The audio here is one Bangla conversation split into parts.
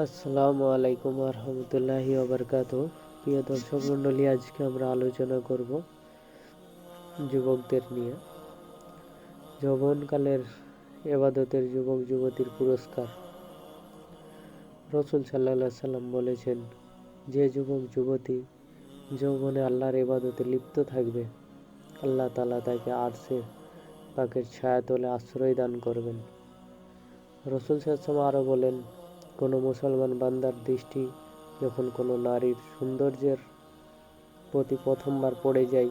আসসালামু আলাইকুম রহমতুল্লাহি ওয়াবারকাতুহু। প্রিয় দর্শক মণ্ডলী, আজকে আমরা আলোচনা করব যুবকদের নিয়ে। যৌবনকালের ইবাদতের যুবক যুবতীর পুরস্কার। রাসূল সাল্লাল্লাহু আলাইহি সাল্লাম বলেছেন, যে যুবক যুবতী যৌবনে আল্লাহর ইবাদতে লিপ্ত থাকবে, আল্লাহ তাআলা তাকে আরশের পাকের ছায়াতলে আশ্রয় দান করবেন। রাসূল সাল্লাল্লাহু আলাইহি সাল্লাম আরও বলেন, কোনো মুসলমান বান্দার দৃষ্টি যখন কোনো নারীর সৌন্দর্যের প্রতি প্রথমবার পড়ে যায়,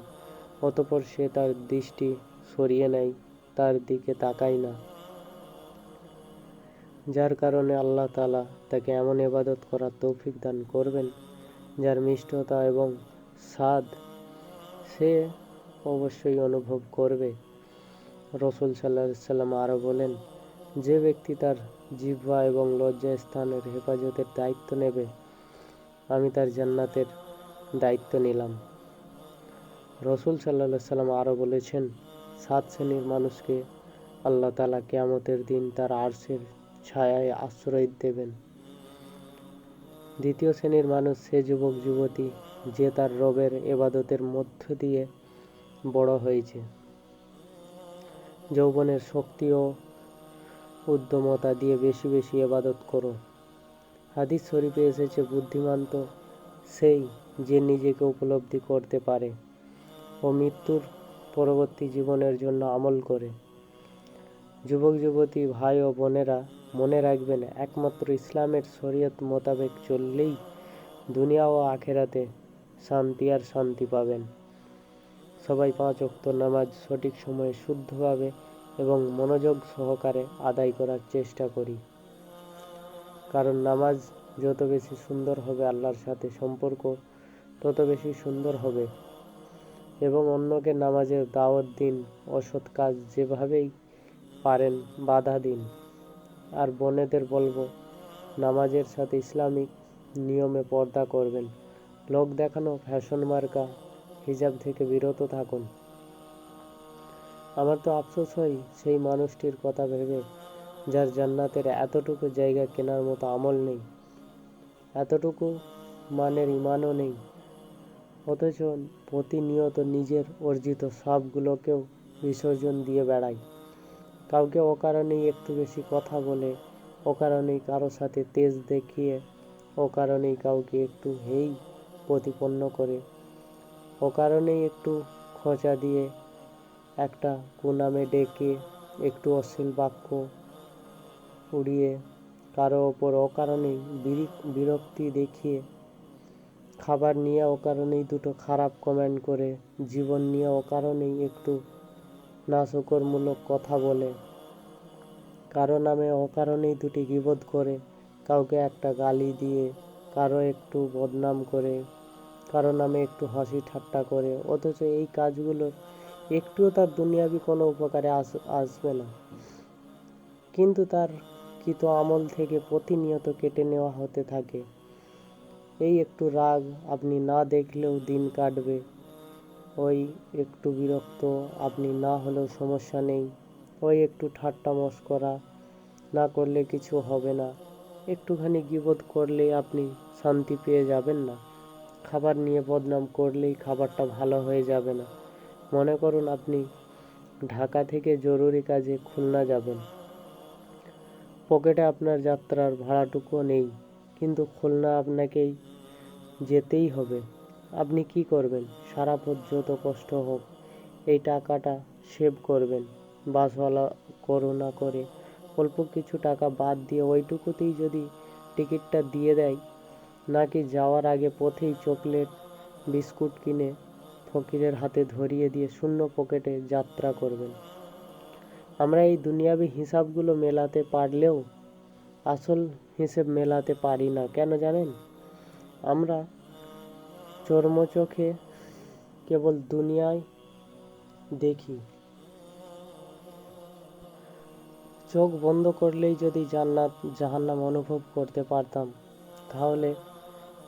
অতঃপর সে তার দৃষ্টি সরিয়ে নেয়, তার দিকে তাকায় না, যার কারণে আল্লাহ তাআলা তাকে এমন ইবাদত করার তৌফিক দান করবেন যার মিষ্টতা এবং স্বাদ সে অবশ্যই অনুভব করবে। রাসূল সাল্লাল্লাহু আলাইহি সাল্লাম আরও বলেন, যে ব্যক্তি তার জিহ্বা এবং লজ্জাস্থানের হেফাজতের দায়িত্ব নেবে, আমি তার জান্নাতের দায়িত্ব নিলাম। রাসূল সাল্লাল্লাহু আলাইহি সাল্লাম আরও বলেছেন, 7 শ্রেণীর মানুষকে আল্লাহ তাআলা কিয়ামতের দিন তার আরশের ছায়ায় আশ্রয় দেবেন। দ্বিতীয় শ্রেণীর মানুষ সে যুবক যুবতী যে তার রবের ইবাদতের মধ্য দিয়ে বড় হয়েছে। যৌবনের শক্তি ও উদ্যমতা দিয়ে বেশি বেশি ইবাদত করো। হাদিস শরীফে এসেছে, বুদ্ধিমান তো সেই যে নিজেকে উপলব্ধি করতে পারে ও মৃত্যুর পরবর্তী জীবনের জন্য আমল করে। যুবক যুবতী ভাই ও বোনেরা, মনে রাখবেন, একমাত্র ইসলামের শরীয়ত মোতাবেক চললেই দুনিয়া ও আখেরাতে শান্তি আর শান্তি পাবেন। সবাই 5 ওয়াক্ত নামাজ সঠিক সময়ে শুদ্ধভাবে এবং মনোযোগ সহকারে আদায় করার চেষ্টা করি, কারণ নামাজ যত বেশি সুন্দর হবে আল্লাহর সাথে সম্পর্ক তত বেশি সুন্দর হবে। এবং অন্যকে নামাজের দাওয়াত দিন, অসৎ কাজ যেভাবেই পারেন বাধা দিন। আর বোনেদের বলবো, নামাজের সাথে ইসলামিক নিয়মে পর্দা করবেন। লোক দেখানো ফ্যাশন মার্কা হিজাব থেকে বিরত থাকুন। আমার তো আফসোস হয় সেই মানুষটির কথা ভেবে যার জান্নাতের এতটুকু জায়গা কেনার মতো আমল নেই, এতটুকু মানের ইমানও নেই, অথচ প্রতিনিয়ত নিজের অর্জিত সবগুলোকেও বিসর্জন দিয়ে বেড়ায়। কাউকে অকারণেই একটু বেশি কথা বলে, অকারণেই কারো সাথে তেজ দেখিয়ে, অকারণেই কাউকে একটু হেই প্রতিপন্ন করে, অকারণেই একটু খোঁচা দিয়ে, একটা কুনামে ডেকে, একটু অশ্লীল বাক্য উড়িয়ে, কারো ওপর অকারণেই বিরক্তি দেখিয়ে, খাবার নিয়ে অকারণেই দুটো খারাপ কমেন্ট করে, জীবন নিয়ে অকারণেই একটু নাশকরমূলক কথা বলে, কারো নামে অকারণেই দুটি গীবত করে, কাউকে একটা গালি দিয়ে, কারো একটু বদনাম করে, কারো নামে একটু হাসি ঠাট্টা করে, অথচ এই কাজগুলোর একটুও তার দুনিয়াবি কোনো উপকারে আসবে না, কিন্তু তার কৃত আমল থেকে প্রতিনিয়ত কেটে নেওয়া হতে থাকে। এই একটু রাগ আপনি না দেখলেও দিন কাটবে, ওই একটু বিরক্ত আপনি না হলেও সমস্যা নেই, ওই একটু ঠাট্টা মশকরা না করলে কিছু হবে না, একটুখানি গীবত করলেই আপনি শান্তি পেয়ে যাবেন না, খাবার নিয়ে বদনাম করলেই খাবারটা ভালো হয়ে যাবে না। মনে করুন আপনি ঢাকা থেকে জরুরি কাজে খুলনা যাবেন, পকেটে আপনার যাত্রার ভাড়াটুকুও নেই, কিন্তু খুলনা আপনাকেই যেতেই হবে। আপনি কি করবেন? সারা পথ যত কষ্ট হোক এই টাকাটা সেভ করবেন। বাসওয়ালা করুণা করে অল্প কিছু টাকা বাদ দিয়ে ওইটুকুতেই যদি টিকিটটা দিয়ে দেয়, নাকি যাওয়ার আগে পথেই চকলেট বিস্কুট কিনে ফকিরের হাতে ধরিয়ে দিয়ে শূন্য পকেটে যাত্রা করবেন। আমরা এই দুনিয়াবি হিসাবগুলো মেলাতে পারলেও আসল হিসেব মেলাতে পারি না। কেন জানেন? আমরা চর্মচোখে কেবল দুনিয়ায় দেখি। চোখ বন্ধ করলেই যদি জান্নাত জাহান্নাম অনুভব করতে পারতাম, তাহলে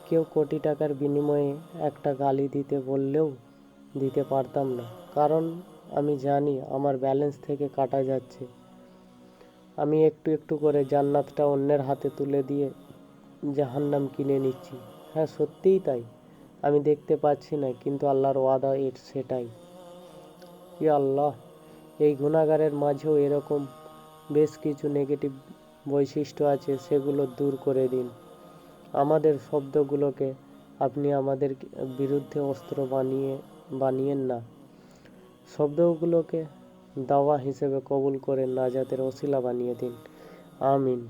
কেউ কোটি টাকার বিনিময়ে একটা গালি দিতে বললেও দিতে পারতাম না, কারণ আমি জানি আমার ব্যালেন্স থেকে কাটা যাচ্ছে। আমি একটু একটু করে জান্নাতটা অন্যের হাতে তুলে দিয়ে জাহান্নাম কিনে নিচ্ছি। হ্যাঁ, সত্যিই তাই। আমি দেখতে পাচ্ছি না, কিন্তু আল্লাহর ওয়াদা সেটাই। ইয়া আল্লাহ, এই গুনাহগারের মাঝেও এরকম বেশ কিছু নেগেটিভ বৈশিষ্ট্য আছে, সেগুলো দূর করে দিন। আমাদের শব্দগুলোকে আপনি আমাদের বিরুদ্ধে অস্ত্র বানিয়েন না। শব্দগুলোকে দাওয়া হিসেবে কবুল করে নাজাতের ওসিলা বানিয়ে দিন। আমিন।